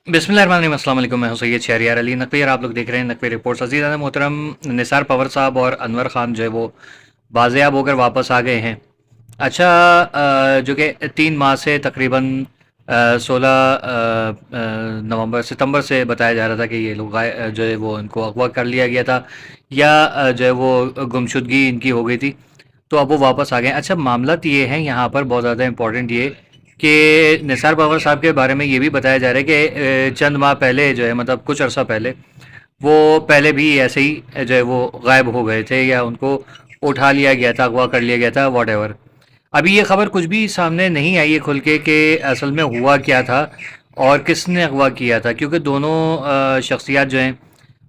बिस्मिल्लाहिर्रहमानिर्रहीम, अस्सलाम वालेकुम। मैं हूं सैयद शहरियार अली नकवी और आप लोग देख रहे हैं नकवी रिपोर्ट्स। अज़ीज़ान मोहतरम, निसार पवर साहब और अनवर खान जो है वो बाज़ियाब होकर वापस आ गए हैं। अच्छा, जो कि 3 माह से तकरीबन 16 नवंबर सितंबर से बताया जा रहा था कि ये लोग जो है वो इनको अगवा कर लिया गया था या जो है वो गुमशुदगी इनकी हो गई थी, तो अब वो वापस आ गए हैं। अच्छा, मामला तो ये है यहाँ पर बहुत ज़्यादा इम्पोर्टेंट ये कि निसार पवर साहब के बारे में ये भी बताया जा रहा है कि चंद माह पहले जो है, मतलब कुछ अरसा पहले, वो पहले भी ऐसे ही जो है वो गायब हो गए थे या उनको उठा लिया गया था, अगवा कर लिया गया था, वॉट एवर। अभी ये खबर कुछ भी सामने नहीं आई है खुल के कि असल में हुआ क्या था और किसने अगवा किया था, क्योंकि दोनों शख्सियात जो हैं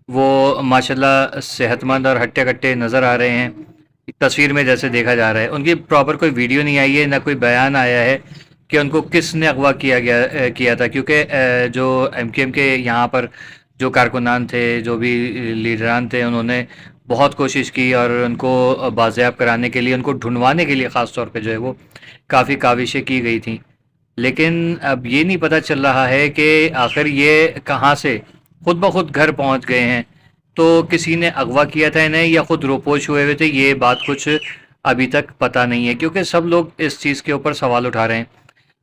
वो माशाल्लाह सेहतमंद और हट्टे कट्टे नज़र आ रहे हैं। तस्वीर में जैसे देखा जा रहा है, उनकी प्रॉपर कोई वीडियो नहीं आई है, ना कोई बयान आया है कि उनको किसने अगवा किया था, क्योंकि जो एमकेएम के यहाँ पर जो कारकुनान थे, जो भी लीडरान थे, उन्होंने बहुत कोशिश की और उनको बाजियाब कराने के लिए, उनको ढूंढवाने के लिए ख़ास तौर पे जो है वो काफ़ी काविशें की गई थी। लेकिन अब ये नहीं पता चल रहा है कि आखिर ये कहाँ से खुद ब खुद घर पहुँच गए हैं, तो किसी ने अगवा किया था इन्हें या खुद रोपोश हुए हुए थे, ये बात कुछ अभी तक पता नहीं है, क्योंकि सब लोग इस चीज़ के ऊपर सवाल उठा रहे हैं।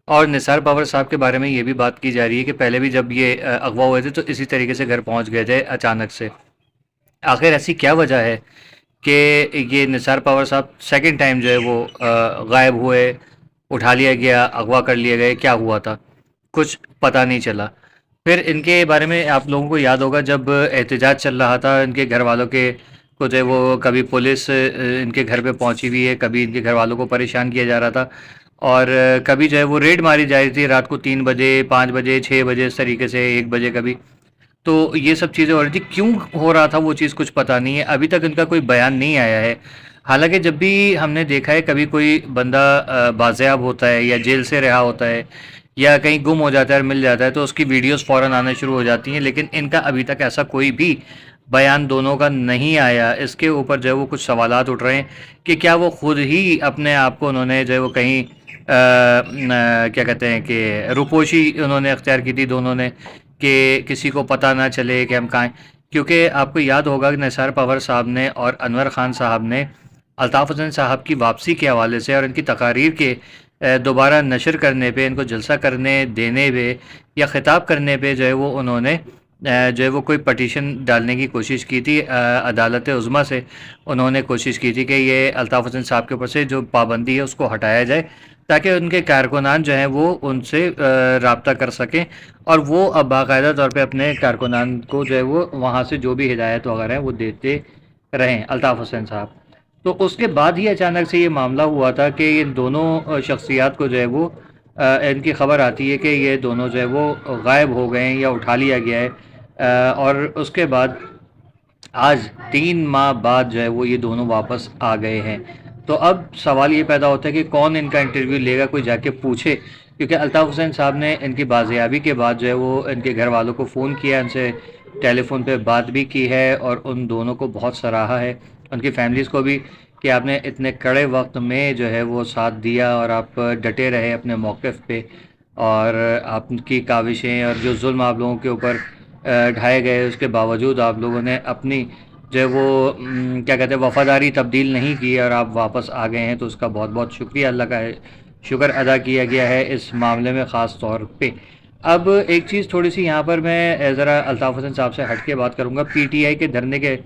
और निसार पवर साहब के बारे में ये भी बात की जा रही है कि पहले भी जब ये अगवा हुए थे तो इसी तरीके से घर पहुंच गए थे अचानक से। आखिर ऐसी क्या वजह है कि ये निसार पवर साहब सेकंड टाइम जो है वो गायब हुए, उठा लिया गया, अगवा कर लिए गए, क्या हुआ था, कुछ पता नहीं चला। फिर इनके बारे में आप लोगों को याद होगा, जब एहतजाज चल रहा था इनके घर वालों के, को जो है वो कभी पुलिस इनके घर पे पहुंची हुई है, कभी इनके घर वालों को परेशान किया जा रहा था, और कभी जो है वो रेड मारी जा रही थी रात को 3 बजे, 5 बजे, 6 बजे, इस तरीके से 1 बजे कभी। तो ये सब चीज़ें हो रही थी, क्यों हो रहा था वो चीज़ कुछ पता नहीं है, अभी तक इनका कोई बयान नहीं आया है। हालांकि जब भी हमने देखा है कभी कोई बंदा बाज़ियाब होता है या जेल से रिहा होता है या कहीं गुम हो जाता है और मिल जाता है, तो उसकी वीडियोस फ़ौरन आना शुरू हो जाती हैं, लेकिन इनका अभी तक ऐसा कोई भी बयान दोनों का नहीं आया। इसके ऊपर जो है वो कुछ सवालात उठ रहे हैं कि क्या वो खुद ही अपने आप को उन्होंने जो है वो कहीं क्या कहते हैं कि रुपोशी उन्होंने अख्तियार की थी दोनों ने, कि किसी को पता ना चले कि हम कहाँ हैं। क्योंकि आपको याद होगा कि निसार पवर साहब ने और अनवर खान साहब ने अल्ताफ़ हुसैन साहब की वापसी के हवाले से और इनकी तकारीर के दोबारा नशर करने पे, इनको जलसा करने देने पे या ख़िताब करने पे जो है वो उन्होंने जो है वो कोई पटिशन डालने की कोशिश की थी। अदालत उज़्मा से उन्होंने कोशिश की थी कि ये अल्ताफ़ हुसैन साहब के ऊपर से जो पाबंदी है उसको हटाया जाए, ताकि उनके कारकुनान जो हैं वो उनसे राब्ता कर सकें और वो अब बाकायदा तौर पे अपने कारकुनान को जो है वो वहाँ से जो भी हिदायत वगैरह है वो देते रहें, अल्ताफ़ हुसैन साहब। तो उसके बाद ही अचानक से ये मामला हुआ था कि इन दोनों शख्सियात को जो है वो इनकी खबर आती है कि ये दोनों जो है वो गायब हो गए हैं या उठा लिया गया है। और उसके बाद आज 3 माह बाद जो है वो ये दोनों वापस आ गए हैं। तो अब सवाल ये पैदा होता है कि कौन इनका इंटरव्यू लेगा, कोई जाके पूछे, क्योंकि अल्ताफ़ हुसैन साहब ने इनकी बाजियाबी के बाद जो है वो इनके घर वालों को फ़ोन किया, इनसे टेलीफोन पे बात भी की है और उन दोनों को बहुत सराहा है, उनकी फैमिलीज़ को भी, कि आपने इतने कड़े वक्त में जो है वो साथ दिया और आप डटे रहे अपने मौक़िफ़ पे, और आपकी काविशें और जो जुल्म आप लोगों के ऊपर ढाए गए उसके बावजूद आप लोगों ने अपनी जो है वो क्या कहते हैं वफ़ादारी तब्दील नहीं की और आप वापस आ गए हैं, तो उसका बहुत बहुत शुक्रिया, अल्लाह का शुक्र अदा किया गया है इस मामले में ख़ास तौर पे। अब एक चीज़ थोड़ी सी यहाँ पर मैं ज़रा अल्ताफ़ हुसैन साहब से हट के बात करूँगा। पीटीआई के धरने के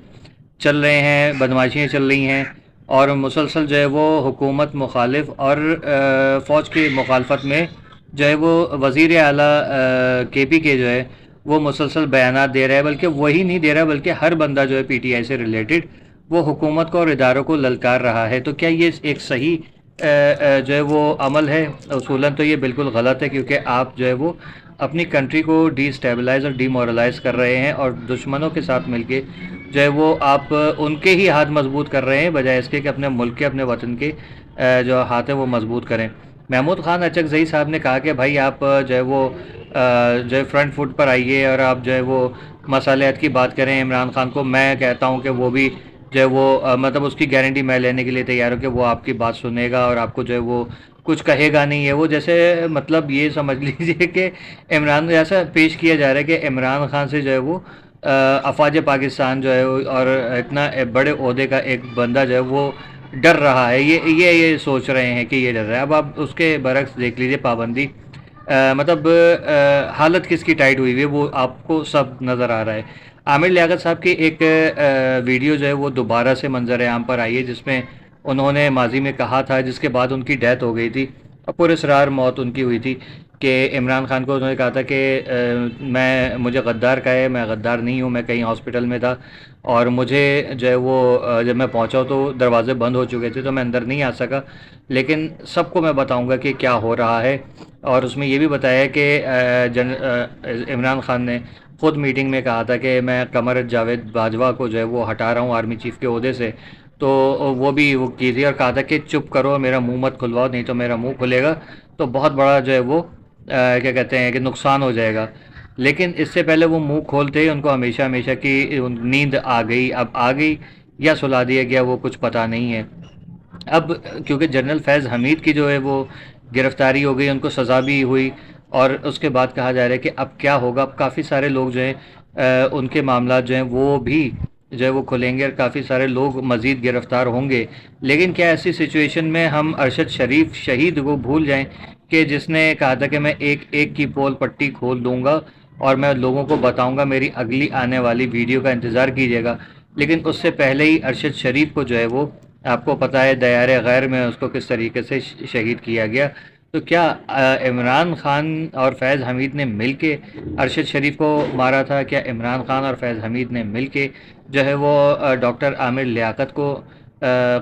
चल रहे हैं, बदमाशियाँ चल रही हैं और मुसलसल जो है वो हुकूमत मुखालिफ और फ़ौज की मुखालफत में जो है वो वज़ीर आला केपी के जो है वो मुसलसल बयानात दे रहा है, बल्कि वही नहीं दे रहा बल्कि हर बंदा जो है पीटीआई से रिलेटेड वो हुकूमत को और इदारों को ललकार रहा है। तो क्या ये एक सही जो है वो अमल है? उसूलन तो ये बिल्कुल गलत है, क्योंकि आप जो है वो अपनी कंट्री को डीस्टेबलाइज और डीमोरलाइज कर रहे हैं और दुश्मनों के साथ मिलके जो है वो आप उनके ही हाथ मजबूत कर रहे हैं, बजाय इसके कि अपने मुल्क के, अपने वतन के जो हाथ है वो मजबूत करें। महमूद खान अचकज़ई साहब ने कहा कि भाई आप जो है वो जो है फ्रंट फुट पर आइए और आप जो है वो मसालियात की बात करें इमरान खान को। मैं कहता हूं कि वो भी जो है वो मतलब उसकी गारंटी मैं लेने के लिए तैयार हूं कि वो आपकी बात सुनेगा और आपको जो है वो کچھ کہے گا نہیں ہے وہ، جیسے مطلب یہ سمجھ لیجئے کہ عمران ایسا پیش کیا جا رہا ہے کہ عمران خان سے جو ہے وہ افواج پاکستان جو ہے اور اتنا بڑے عہدے کا ایک بندہ جو ہے وہ ڈر رہا ہے، یہ سوچ رہے ہیں کہ یہ ڈر رہا ہے۔ اب آپ اس کے برعکس دیکھ لیجئے پابندی، مطلب حالت کس کی ٹائٹ ہوئی ہوئی ہے وہ آپ کو سب نظر آ رہا ہے۔ عامر لیاقت صاحب کی ایک ویڈیو جو ہے وہ دوبارہ سے منظر عام پر آئی ہے، جس میں انہوں نے ماضی میں کہا تھا، جس کے بعد ان کی ڈیتھ ہو گئی تھی اور پراسرار موت ان کی ہوئی تھی، کہ عمران خان کو انہوں نے کہا تھا کہ مجھے غدار کا ہے، میں غدار نہیں ہوں، میں کہیں ہاسپٹل میں تھا اور مجھے جو ہے وہ جب میں پہنچا تو دروازے بند ہو چکے تھے تو میں اندر نہیں آ سکا، لیکن سب کو میں بتاؤں گا کہ کیا ہو رہا ہے۔ اور اس میں یہ بھی بتایا کہ عمران خان نے خود میٹنگ میں کہا تھا کہ میں قمر جاوید باجوہ کو جو ہے وہ ہٹا رہا ہوں آرمی چیف کے عہدے سے، تو وہ بھی وہ کی تھی اور کہا تھا کہ چپ کرو، میرا منہ مت کھلواؤ، نہیں تو میرا منہ کھلے گا تو بہت بڑا جو ہے وہ کیا کہتے ہیں کہ نقصان ہو جائے گا۔ لیکن اس سے پہلے وہ منہ کھولتے ہی ان کو ہمیشہ ہمیشہ کی نیند آ گئی، اب آ گئی یا سلا دیا گیا وہ کچھ پتہ نہیں ہے۔ اب کیونکہ جنرل فیض حمید کی جو ہے وہ گرفتاری ہو گئی، ان کو سزا بھی ہوئی، اور اس کے بعد کہا جا رہا ہے کہ اب کیا ہوگا، اب کافی سارے لوگ جو ہیں ان کے معاملات جو ہیں وہ بھی جو ہے وہ کھلیں گے اور کافی سارے لوگ مزید گرفتار ہوں گے۔ لیکن کیا ایسی سچویشن میں ہم ارشد شریف شہید کو بھول جائیں کہ جس نے کہا تھا کہ میں ایک ایک کی پول پٹی کھول دوں گا اور میں لوگوں کو بتاؤں گا، میری اگلی آنے والی ویڈیو کا انتظار کیجیے گا۔ لیکن اس سے پہلے ہی ارشد شریف کو جو ہے وہ آپ کو پتہ ہے دیار غیر میں اس کو کس طریقے سے شہید کیا گیا۔ تو کیا عمران خان اور فیض حمید نے مل کے ارشد شریف کو مارا تھا؟ کیا عمران خان اور فیض حمید نے مل کے جو ہے وہ ڈاکٹر عامر لیاقت کو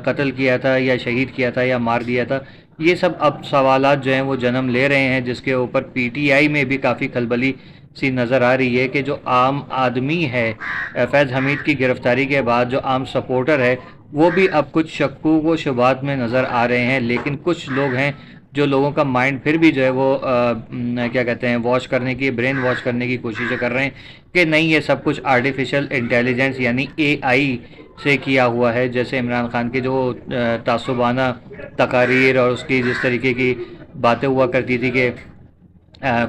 قتل کیا تھا یا شہید کیا تھا یا مار دیا تھا؟ یہ سب اب سوالات جو ہیں وہ جنم لے رہے ہیں، جس کے اوپر پی ٹی آئی میں بھی کافی کھلبلی سی نظر آ رہی ہے کہ جو عام آدمی ہے فیض حمید کی گرفتاری کے بعد جو عام سپورٹر ہے وہ بھی اب کچھ شکوک و شبہات میں نظر آ رہے ہیں، لیکن کچھ لوگ ہیں جو لوگوں کا مائنڈ پھر بھی جو ہے وہ کیا کہتے ہیں واش کرنے کی، برین واش کرنے کی کوششیں کر رہے ہیں کہ نہیں یہ سب کچھ آرٹیفیشل انٹیلیجنس یعنی اے آئی سے کیا ہوا ہے، جیسے عمران خان کی جو تعصبانہ تقاریر اور اس کی جس طریقے کی باتیں ہوا کرتی تھی کہ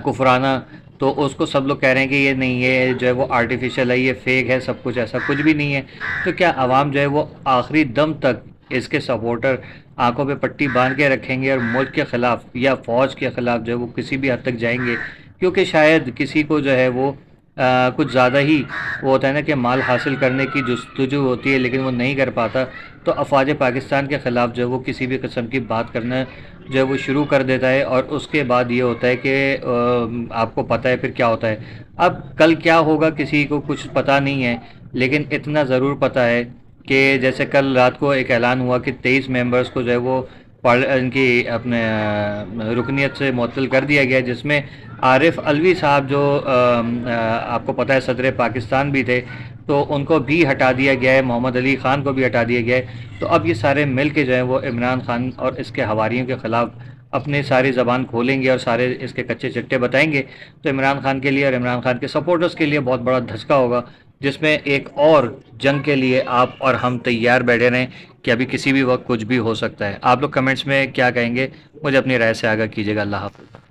کفرانہ، تو اس کو سب لوگ کہہ رہے ہیں کہ یہ نہیں، یہ جو ہے وہ آرٹیفیشل ہے، یہ فیک ہے، سب کچھ ایسا کچھ بھی نہیں ہے۔ تو کیا عوام جو ہے وہ آخری دم تک اس کے سپورٹر آنکھوں پہ پٹی باندھ کے رکھیں گے اور ملک کے خلاف یا فوج کے خلاف جو ہے وہ کسی بھی حد تک جائیں گے؟ کیونکہ شاید کسی کو جو ہے وہ کچھ زیادہ ہی وہ ہوتا ہے نا کہ مال حاصل کرنے کی جستجو ہوتی ہے لیکن وہ نہیں کر پاتا، تو افواج پاکستان کے خلاف جو ہے وہ کسی بھی قسم کی بات کرنا جو ہے وہ شروع کر دیتا ہے، اور اس کے بعد یہ ہوتا ہے کہ آپ کو پتہ ہے پھر کیا ہوتا ہے۔ اب کل کیا ہوگا کسی کو کچھ پتہ نہیں ہے، لیکن اتنا ضرور پتہ ہے کہ جیسے کل رات کو ایک اعلان ہوا کہ 23 ممبرز کو جو ہے وہ ان کی اپنے رکنیت سے معطل کر دیا گیا، جس میں عارف علوی صاحب جو آپ کو پتہ ہے صدر پاکستان بھی تھے، تو ان کو بھی ہٹا دیا گیا ہے، محمد علی خان کو بھی ہٹا دیا گیا ہے۔ تو اب یہ سارے مل کے جو ہیں وہ عمران خان اور اس کے حواریوں کے خلاف اپنے ساری زبان کھولیں گے اور سارے اس کے کچے چٹے بتائیں گے، تو عمران خان کے لیے اور عمران خان کے سپورٹرز کے لیے بہت بڑا دھچکا ہوگا، جس میں ایک اور جنگ کے لیے آپ اور ہم تیار بیٹھے رہیں کہ ابھی کسی بھی وقت کچھ بھی ہو سکتا ہے۔ آپ لوگ کمنٹس میں کیا کہیں گے؟ مجھے اپنی رائے سے آگاہ کیجیے گا۔ اللہ حافظ۔